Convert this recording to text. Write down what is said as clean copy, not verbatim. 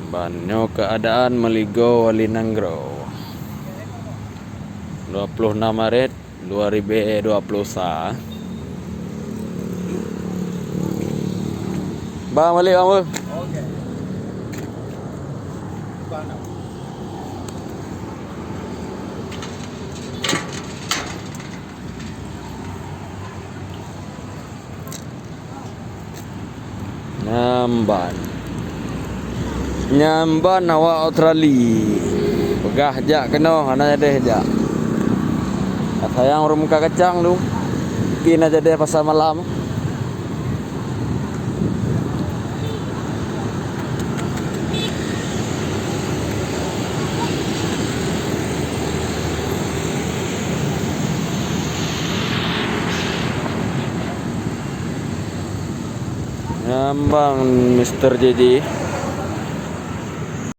Banyo keadaan Meligo Walinangro 26 Maret 2021. Bang balik bang. Okey. Nyamban awak Australia. Pegah jak kena ana jadi jak. Sayang urang muka kacang tu. Kina jadi pasar malam. Nyambang Mr. JJ.